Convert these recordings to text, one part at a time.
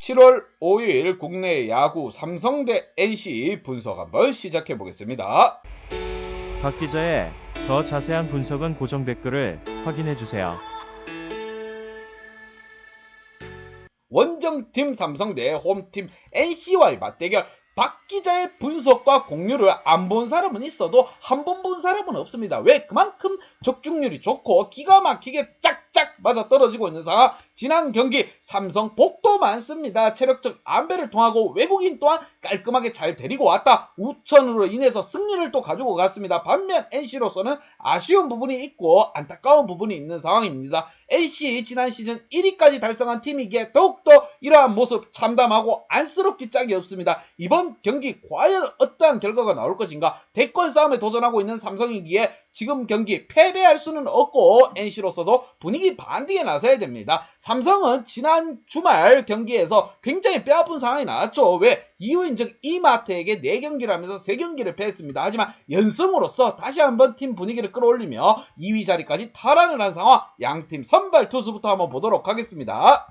7월 5일 국내 야구 삼성 대 NC 분석 한번 시작해 보겠습니다. 박 기자의 더 자세한 분석은 고정 댓글을 확인해 주세요. 원정팀 삼성 대 홈팀 NC와의 맞대결. 박 기자의 분석과 공유를 안 본 사람은 있어도 한 번 본 사람은 없습니다. 왜? 그만큼 적중률이 좋고 기가 막히게 짝짝 맞아 떨어지고 있는 상황. 지난 경기 삼성 복도 많습니다. 체력적 안배를 통하고 외국인 또한 깔끔하게 잘 데리고 왔다. 우천으로 인해서 승리를 또 가지고 갔습니다. 반면 NC로서는 아쉬운 부분이 있고 안타까운 부분이 있는 상황입니다. NC 지난 시즌 1위까지 달성한 팀이기에 더욱더 이러한 모습 참담하고 안쓰럽기 짝이 없습니다. 이번 경기 과연 어떠한 결과가 나올 것인가. 대권 싸움에 도전하고 있는 삼성이기에 지금 경기 패배할 수는 없고 NC로서도 분위기 반등에 나서야 됩니다. 삼성은 지난 주말 경기에서 굉장히 뼈아픈 상황이 나왔죠. 왜? 이후인 즉 이마트에게 4경기를 하면서 3경기를 패했습니다. 하지만 연승으로서 다시 한번 팀 분위기를 끌어올리며 2위 자리까지 탈환을 한 상황. 양팀 선발 투수부터 한번 보도록 하겠습니다.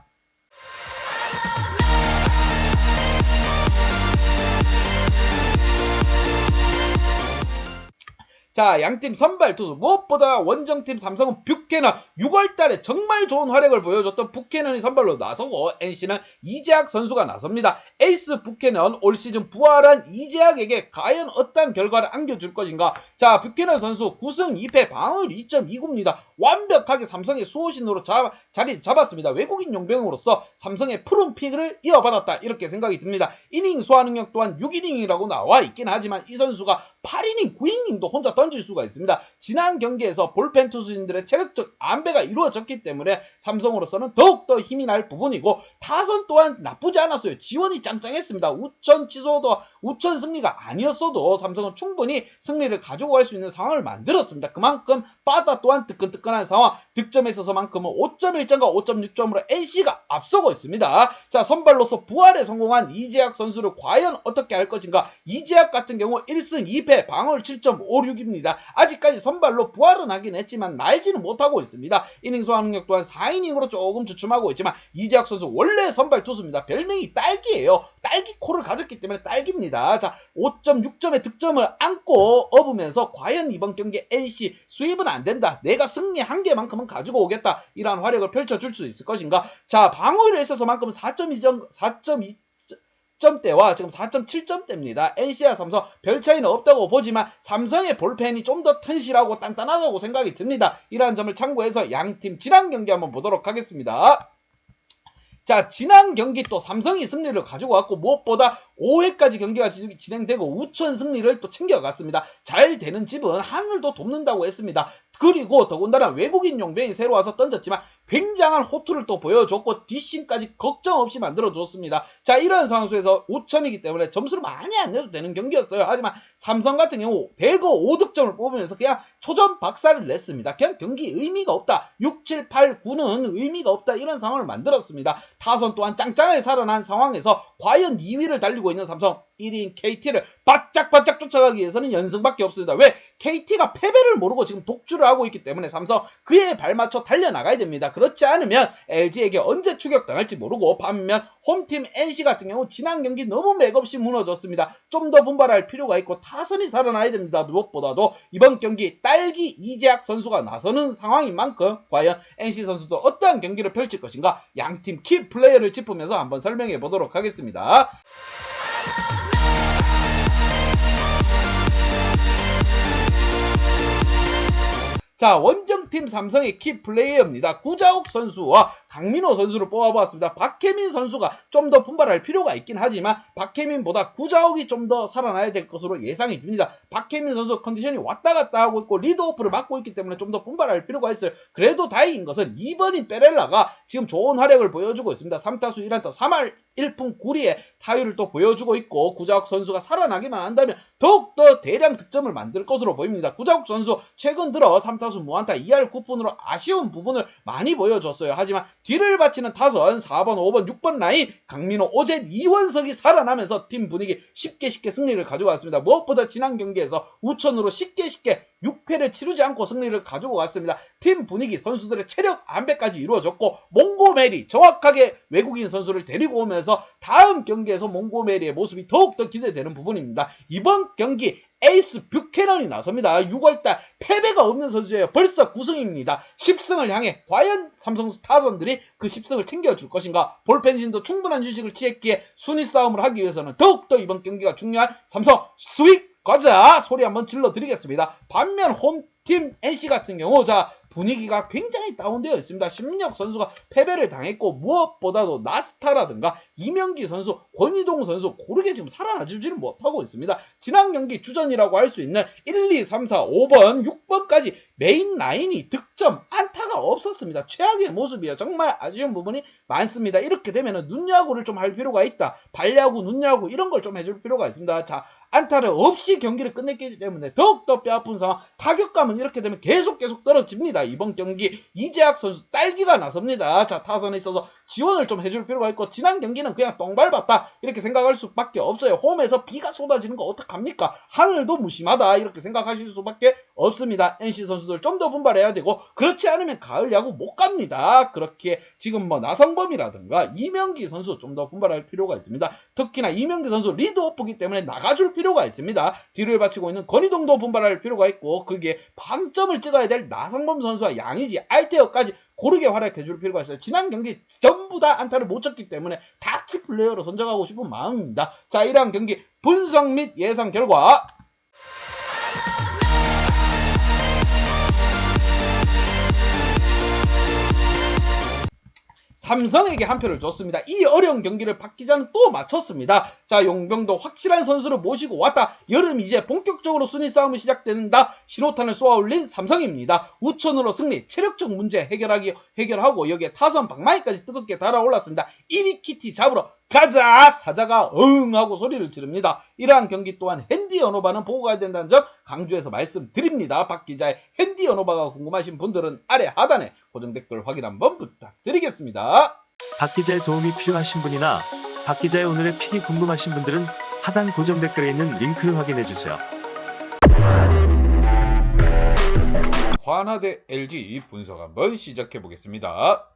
자, 양팀 선발 투수. 무엇보다 원정팀 삼성은 뷰캐넌. 6월달에 정말 좋은 활약을 보여줬던 뷰캐넌이 선발로 나서고 NC는 이재학 선수가 나섭니다. 에이스 뷰캐넌 올 시즌 부활한 이재학에게 과연 어떤 결과를 안겨줄 것인가. 자, 뷰캐넌 선수 9승 2패 방어율 2.29입니다. 완벽하게 삼성의 수호신으로 자리 잡았습니다. 외국인 용병으로서 삼성의 푸른 픽을 이어받았다 이렇게 생각이 듭니다. 이닝 소화 능력 또한 6이닝이라고 나와 있긴 하지만 이 선수가 8이닝 9이닝도 혼자 던질 수가 있습니다. 지난 경기에서 볼펜 투수진들의 체력적 안배가 이루어졌기 때문에 삼성으로서는 더욱더 힘이 날 부분이고 타선 또한 나쁘지 않았어요. 지원이 짱짱했습니다. 우천 승리가 아니었어도 삼성은 충분히 승리를 가지고 갈 수 있는 상황을 만들었습니다. 그만큼 바다 또한 뜨끈뜨끈한 상황. 득점에 있어서만큼은 5.1점과 5.6점으로 NC가 앞서고 있습니다. 자, 선발로서 부활에 성공한 이재학 선수를 과연 어떻게 할 것인가. 이재학 같은 경우 1승 2패 방어율 7.56입니다. 아직까지 선발로 부활은 하긴 했지만 날지는 못하고 있습니다. 이닝 소화 능력 또한 4이닝으로 조금 주춤하고 있지만 이재학 선수 원래 선발 투수입니다. 별명이 딸기예요. 딸기 코를 가졌기 때문에 딸기입니다. 자, 5.6점의 득점을 안고 업으면서 과연 이번 경기 NC 수입은 안 된다. 내가 승리 한 개만큼은 가지고 오겠다. 이러한 활약을 펼쳐줄 수 있을 것인가. 자, 방어율에 있어서만큼은 4.2점대와 지금 4.7점대입니다. NC와 삼성 별 차이는 없다고 보지만 삼성의 볼펜이 좀 더 튼실하고 단단하다고 생각이 듭니다. 이러한 점을 참고해서 양팀 지난 경기 한번 보도록 하겠습니다. 자, 지난 경기 또 삼성이 승리를 가지고 왔고 무엇보다 5회까지 경기가 진행되고 우천 승리를 또 챙겨갔습니다. 잘 되는 집은 하늘도 돕는다고 했습니다. 그리고 더군다나 외국인 용병이 새로 와서 던졌지만 굉장한 호투를 또 보여줬고 뒷심까지 걱정 없이 만들어줬습니다. 자, 이런 상황 속에서 5점이기 때문에 점수를 많이 안 내도 되는 경기였어요. 하지만 삼성 같은 경우 대거 5득점을 뽑으면서 그냥 초전 박살을 냈습니다. 그냥 경기 의미가 없다. 6, 7, 8, 9는 의미가 없다. 이런 상황을 만들었습니다. 타선 또한 짱짱하게 살아난 상황에서 과연 2위를 달리고 있는 삼성 1위인 KT를 바짝바짝 쫓아가기 위해서는 연승밖에 없습니다. 왜? KT가 패배를 모르고 지금 독주를 하고 있기 때문에 삼성 그에 발맞춰 달려나가야 됩니다. 그렇지 않으면 LG에게 언제 추격당할지 모르고 반면 홈팀 NC 같은 경우 지난 경기 너무 맥없이 무너졌습니다. 좀 더 분발할 필요가 있고 타선이 살아나야 됩니다. 무엇보다도 이번 경기 딸기 이재학 선수가 나서는 상황인 만큼 과연 NC 선수도 어떠한 경기를 펼칠 것인가 양팀 키 플레이어를 짚으면서 한번 설명해 보도록 하겠습니다. 자, 원정팀 삼성의 키 플레이어입니다. 구자욱 선수와 강민호 선수를 뽑아보았습니다. 박혜민 선수가 좀 더 분발할 필요가 있긴 하지만 박혜민보다 구자욱이 좀 더 살아나야 될 것으로 예상이 듭니다. 박혜민 선수 컨디션이 왔다 갔다 하고 있고 리드오프를 맡고 있기 때문에 좀 더 분발할 필요가 있어요. 그래도 다행인 것은 2번인 페렐라가 지금 좋은 활약을 보여주고 있습니다. 3타수 1안타 3할 1푼 9리의 타율을 또 보여주고 있고 구자욱 선수가 살아나기만 한다면 더욱더 대량 득점을 만들 것으로 보입니다. 구자욱 선수 최근 들어 3타수 무안타 2할 9푼으로 아쉬운 부분을 많이 보여줬어요. 하지만 뒤를 바치는 타선 4번, 5번, 6번 라인 강민호, 오젠, 이원석이 살아나면서 팀 분위기 쉽게 승리를 가져갔습니다. 무엇보다 지난 경기에서 우천으로 쉽게 6회를 치르지 않고 승리를 가지고 갔습니다. 팀 분위기, 선수들의 체력 안배까지 이루어졌고 몽고메리 정확하게 외국인 선수를 데리고 오면서 다음 경기에서 몽고메리의 모습이 더욱더 기대되는 부분입니다. 이번 경기 에이스 뷰캐넌이 나섭니다. 6월달 패배가 없는 선수예요. 벌써 9승입니다. 10승을 향해 과연 삼성 타선들이 그 10승을 챙겨줄 것인가. 볼펜진도 충분한 휴식을 취했기에 순위 싸움을 하기 위해서는 더욱더 이번 경기가 중요한 삼성 스윗 가자 소리 한번 질러드리겠습니다. 반면 홈팀 NC 같은 경우 분위기가 굉장히 다운되어 있습니다. 심리혁 선수가 패배를 당했고 무엇보다도 나스타라든가 이명기 선수, 권희동 선수 고르게 지금 살아나주지를 못하고 있습니다. 지난 경기 주전이라고 할 수 있는 1, 2, 3, 4, 5번, 6번까지 메인 라인이 득점, 안타가 없었습니다. 최악의 모습이에요. 정말 아쉬운 부분이 많습니다. 이렇게 되면 눈야구를 좀 할 필요가 있다. 발야구, 눈야구 이런 걸 좀 해줄 필요가 있습니다. 안타를 없이 경기를 끝냈기 때문에 더욱더 뼈아픈 상황, 타격감은 이렇게 되면 계속 떨어집니다. 이번 경기 이재학 선수 딸기가 나섭니다. 타선에 있어서 지원을 좀 해줄 필요가 있고 지난 경기는 그냥 똥 밟았다 이렇게 생각할 수밖에 없어요. 홈에서 비가 쏟아지는 거 어떡합니까? 하늘도 무심하다 이렇게 생각하실 수밖에 없습니다. NC 선수들 좀 더 분발해야 되고 그렇지 않으면 가을 야구 못 갑니다. 그렇게 지금 나성범이라든가 이명기 선수 좀 더 분발할 필요가 있습니다. 특히나 이명기 선수 리드오프기 때문에 나가줄 필요가 있습니다. 뒤를 바치고 있는 권희동도 분발할 필요가 있고 그게 방점을 찍어야 될 나성범 선수와 양의지, 알테어까지 고르게 활약해줄 필요가 있어요. 지난 경기 전부 다 안타를 못 쳤기 때문에 다 키플레이어로 선정하고 싶은 마음입니다. 이러한 경기 분석 및 예상 결과 삼성에게 한 표를 줬습니다. 이 어려운 경기를 박 기자는 또 맞췄습니다. 용병도 확실한 선수를 모시고 왔다. 여름 이제 본격적으로 순위 싸움이 시작된다. 신호탄을 쏘아올린 삼성입니다. 우천으로 승리, 체력적 문제 해결하고 여기에 타선 방망이까지 뜨겁게 달아올랐습니다. 1위 키티 잡으러 가자! 사자가 응 하고 소리를 지릅니다. 이러한 경기 또한 핸디 연오바는 보고 가야 된다는 점 강조해서 말씀드립니다. 박 기자의 핸디 연오바가 궁금하신 분들은 아래 하단에 고정 댓글 확인 한번 부탁드리겠습니다. 박 기자의 도움이 필요하신 분이나 박 기자의 오늘의 픽이 궁금하신 분들은 하단 고정 댓글에 있는 링크를 확인해주세요. 화나 대 LG 분석 한번 시작해 보겠습니다.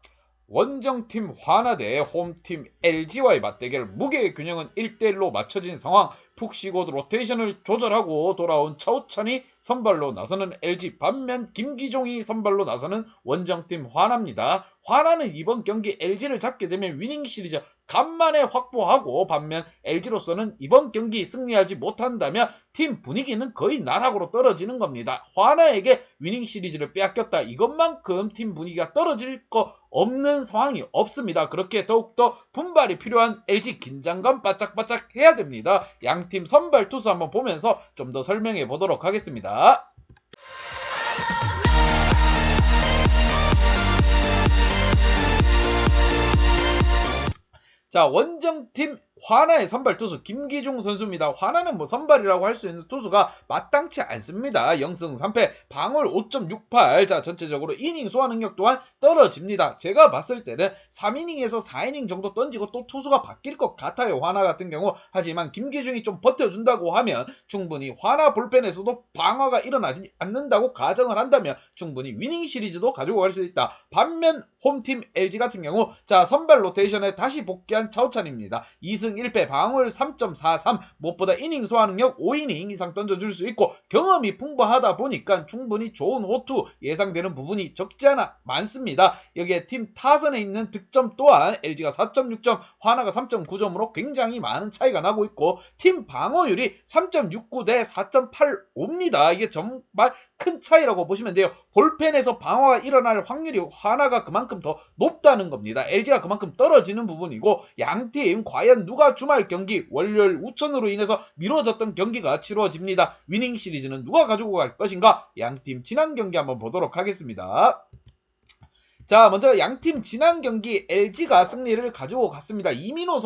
원정팀 화나 대 홈팀 LG와의 맞대결, 무게의 균형은 1대1로 맞춰진 상황. 푹 쉬고 로테이션을 조절하고 돌아온 차우찬이 선발로 나서는 LG, 반면 김기종이 선발로 나서는 원정팀 화나입니다. 화나는 이번 경기 LG를 잡게 되면 위닝 시리즈 간만에 확보하고, 반면 LG로서는 이번 경기 승리하지 못한다면 팀 분위기는 거의 나락으로 떨어지는 겁니다. 화나에게 위닝 시리즈를 빼앗겼다, 이것만큼 팀 분위기가 떨어질 거 없는 상황이 없습니다. 그렇게 더욱더 분발이 필요한 LG, 긴장감 바짝바짝 해야 됩니다. 양팀 선발 투수 한번 보면서 좀 더 설명해 보도록 하겠습니다. 원정팀 화나의 선발 투수 김기중 선수입니다. 화나는 선발이라고 할 수 있는 투수가 마땅치 않습니다. 0승 3패, 방울 5.68. 전체적으로 이닝 소화 능력 또한 떨어집니다. 제가 봤을 때는 3이닝에서 4이닝 정도 던지고 또 투수가 바뀔 것 같아요, 화나 같은 경우. 하지만 김기중이 좀 버텨준다고 하면 충분히 화나 불펜에서도 방어가 일어나지 않는다고 가정을 한다면 충분히 위닝 시리즈도 가지고 갈 수 있다. 반면 홈팀 LG 같은 경우 선발 로테이션에 다시 복귀한 차우찬입니다. 2승 1패, 방울 3.43, 무엇보다 이닝 소화 능력 5이닝 이상 던져줄 수 있고 경험이 풍부하다 보니까 충분히 좋은 호투 예상되는 부분이 적지 않아 많습니다. 여기에 팀 타선에 있는 득점 또한 LG가 4.6점, 화나가 3.9점으로 굉장히 많은 차이가 나고 있고 팀 방어율이 3.69 대 4.85입니다. 이게 정말 큰 차이라고 보시면 돼요. 볼펜에서 방어가 일어날 확률이 화나가 그만큼 더 높다는 겁니다. LG가 그만큼 떨어지는 부분이고, 양팀 과연 누가 주말 경기 월요일 우천으로 인해서 미뤄졌던 경기가 치러집니다. 위닝 시리즈는 누가 가지고 갈 것인가? 양팀 지난 경기 한번 보도록 하겠습니다. 먼저 양팀 지난 경기 LG가 승리를 가지고 갔습니다. 이민호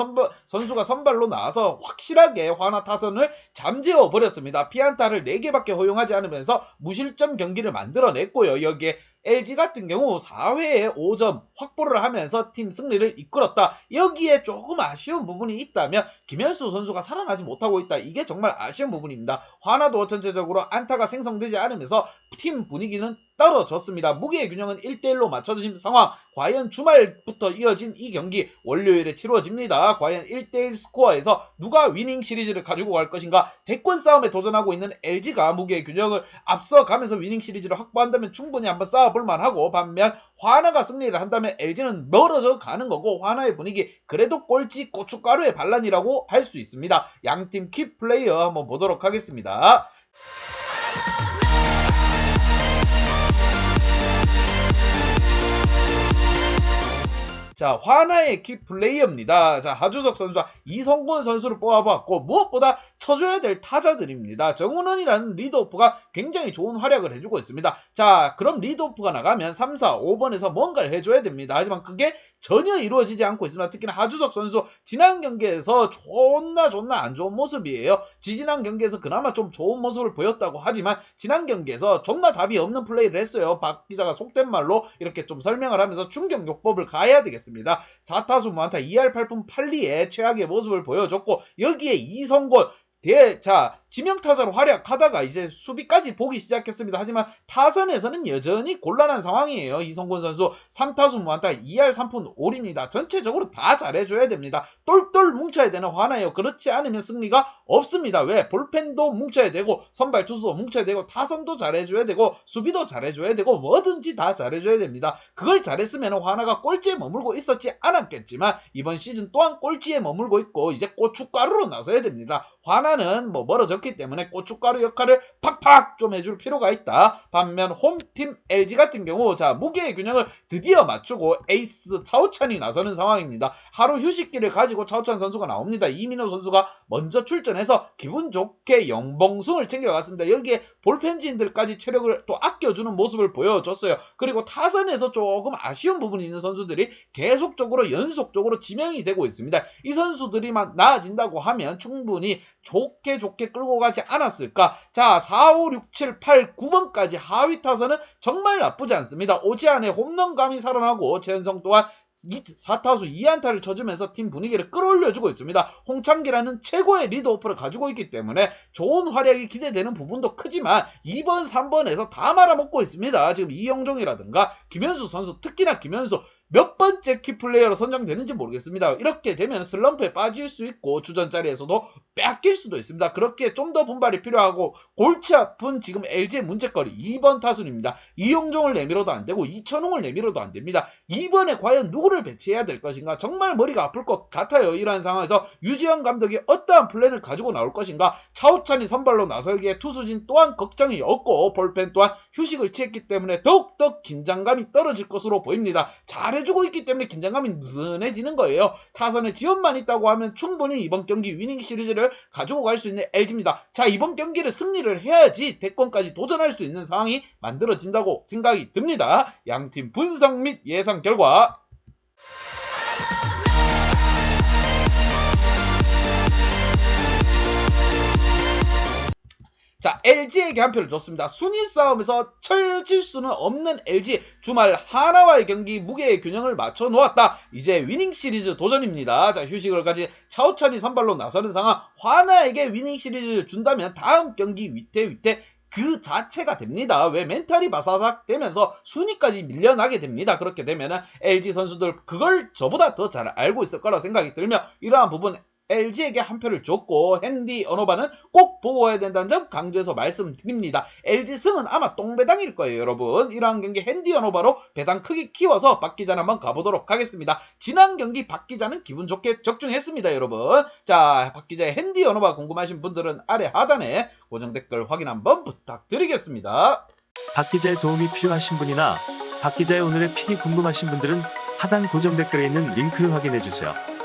선수가 선발로 나와서 확실하게 화나 타선을 잠재워 버렸습니다. 피안타를 4개밖에 허용하지 않으면서 무실점 경기를 만들어냈고요. 여기에 LG 같은 경우 4회에 5점 확보를 하면서 팀 승리를 이끌었다. 여기에 조금 아쉬운 부분이 있다면 김현수 선수가 살아나지 못하고 있다. 이게 정말 아쉬운 부분입니다. 화나도 전체적으로 안타가 생성되지 않으면서 팀 분위기는 떨어졌습니다. 무게의 균형은 1대1로 맞춰진 상황. 과연 주말부터 이어진 이 경기 월요일에 치러집니다. 과연 1대1 스코어에서 누가 위닝 시리즈를 가지고 갈 것인가. 대권 싸움에 도전하고 있는 LG가 무게의 균형을 앞서가면서 위닝 시리즈를 확보한다면 충분히 한번 싸워볼 만하고, 반면 화나가 승리를 한다면 LG는 멀어져 가는 거고, 화나의 분위기 그래도 꼴찌 고춧가루의 반란이라고 할 수 있습니다. 양팀 키 플레이어 한번 보도록 하겠습니다. 자, 화나의 키 플레이어입니다. 자, 하주석 선수와 이성곤 선수를 뽑아봤고, 무엇보다 쳐줘야 될 타자들입니다. 정훈원이라는 리드오프가 굉장히 좋은 활약을 해주고 있습니다. 자, 그럼 리드오프가 나가면 3, 4, 5번에서 뭔가를 해줘야 됩니다. 하지만 그게 전혀 이루어지지 않고 있습니다. 특히나 하주석 선수 지난 경기에서 존나 안 좋은 모습이에요. 지지난 경기에서 그나마 좀 좋은 모습을 보였다고 하지만 지난 경기에서 존나 답이 없는 플레이를 했어요. 박 기자가 속된 말로 이렇게 좀 설명을 하면서 충격요법을 가해야 되겠습니다. 4타수 무안타 2할 8푼 8리의 최악의 모습을 보여줬고, 여기에 이성곤 지명타자로 활약하다가 이제 수비까지 보기 시작했습니다. 하지만 타선에서는 여전히 곤란한 상황이에요. 이성곤 선수 3타수 무안타 2할 3푼 5리입니다. 전체적으로 다 잘해줘야 됩니다. 똘똘 뭉쳐야 되는 화나예요. 그렇지 않으면 승리가 없습니다. 왜? 볼펜도 뭉쳐야 되고, 선발 투수도 뭉쳐야 되고, 타선도 잘해줘야 되고, 수비도 잘해줘야 되고, 뭐든지 다 잘해줘야 됩니다. 그걸 잘했으면 화나가 꼴찌에 머물고 있었지 않았겠지만 이번 시즌 또한 꼴찌에 머물고 있고, 이제 고춧가루로 나서야 됩니다. 화나는 멀어졌기 때문에 고춧가루 역할을 팍팍 좀 해줄 필요가 있다. 반면 홈팀 LG 같은 경우, 자, 무게의 균형을 드디어 맞추고 에이스 차우찬이 나서는 상황입니다. 하루 휴식기를 가지고 차우찬 선수가 나옵니다. 이민호 선수가 먼저 출전해서 기분 좋게 영봉승을 챙겨갔습니다. 여기에 볼펜진들까지 체력을 또 아껴주는 모습을 보여줬어요. 그리고 타선에서 조금 아쉬운 부분이 있는 선수들이 계속적으로 연속적으로 지명이 되고 있습니다. 이 선수들이만 나아진다고 하면 충분히 좋게 끌고 가지 않았을까. 자, 4, 5, 6, 7, 8, 9번까지 하위 타선은 정말 나쁘지 않습니다. 오지안의 홈런감이 살아나고, 최은성 또한 4타수 2안타를 쳐주면서 팀 분위기를 끌어올려주고 있습니다. 홍창기라는 최고의 리드오프를 가지고 있기 때문에 좋은 활약이 기대되는 부분도 크지만 2번, 3번에서 다 말아먹고 있습니다. 지금 이영종이라든가 김현수 선수, 특히나 김현수 몇 번째 키플레이어로 선정되는지 모르겠습니다. 이렇게 되면 슬럼프에 빠질 수 있고 주전 자리에서도 뺏길 수도 있습니다. 그렇게 좀 더 분발이 필요하고, 골치 아픈 지금 LG의 문제거리 2번 타순입니다. 이용종을 내밀어도 안 되고 이천웅을 내밀어도 안 됩니다. 이번에 과연 누구를 배치해야 될 것인가, 정말 머리가 아플 것 같아요. 이러한 상황에서 유지현 감독이 어떠한 플랜을 가지고 나올 것인가. 차우찬이 선발로 나설기에 투수진 또한 걱정이 없고, 볼펜 또한 휴식을 취했기 때문에 더욱더 긴장감이 떨어질 것으로 보입니다. 잘해주고 있기 때문에 긴장감이 느슨해지는 거예요. 타선에 지원만 있다고 하면 충분히 이번 경기 위닝 시리즈를 가지고 갈 수 있는 LG입니다. 자, 이번 경기를 승리를 해야지 대권까지 도전할 수 있는 상황이 만들어진다고 생각이 듭니다. 양팀 분석 및 예상 결과. 자, LG에게 한 표를 줬습니다. 순위 싸움에서 처질 수는 없는 LG, 주말 하나와의 경기 무게의 균형을 맞춰 놓았다. 이제 위닝 시리즈 도전입니다. 자, 휴식을 가진 차우찬이 선발로 나서는 상황. 화나에게 위닝 시리즈를 준다면 다음 경기 위태 그 자체가 됩니다. 왜? 멘탈이 바사삭 되면서 순위까지 밀려나게 됩니다. 그렇게 되면 LG 선수들 그걸 저보다 더 잘 알고 있을 거라고 생각이 들며, 이러한 부분 LG에게 한 표를 줬고, 핸디 언어바는 꼭 보고 와야 된다는 점 강조해서 말씀드립니다. LG 승은 아마 똥배당일 거예요, 여러분. 이러한 경기 핸디 언어바로 배당 크게 키워서 박기자 한번 가보도록 하겠습니다. 지난 경기 박기자는 기분 좋게 적중했습니다, 여러분. 자, 박기자의 핸디 언어바 궁금하신 분들은 아래 하단에 고정 댓글 확인 한번 부탁드리겠습니다. 박기자의 도움이 필요하신 분이나 박기자의 오늘의 픽이 궁금하신 분들은 하단 고정 댓글에 있는 링크를 확인해주세요.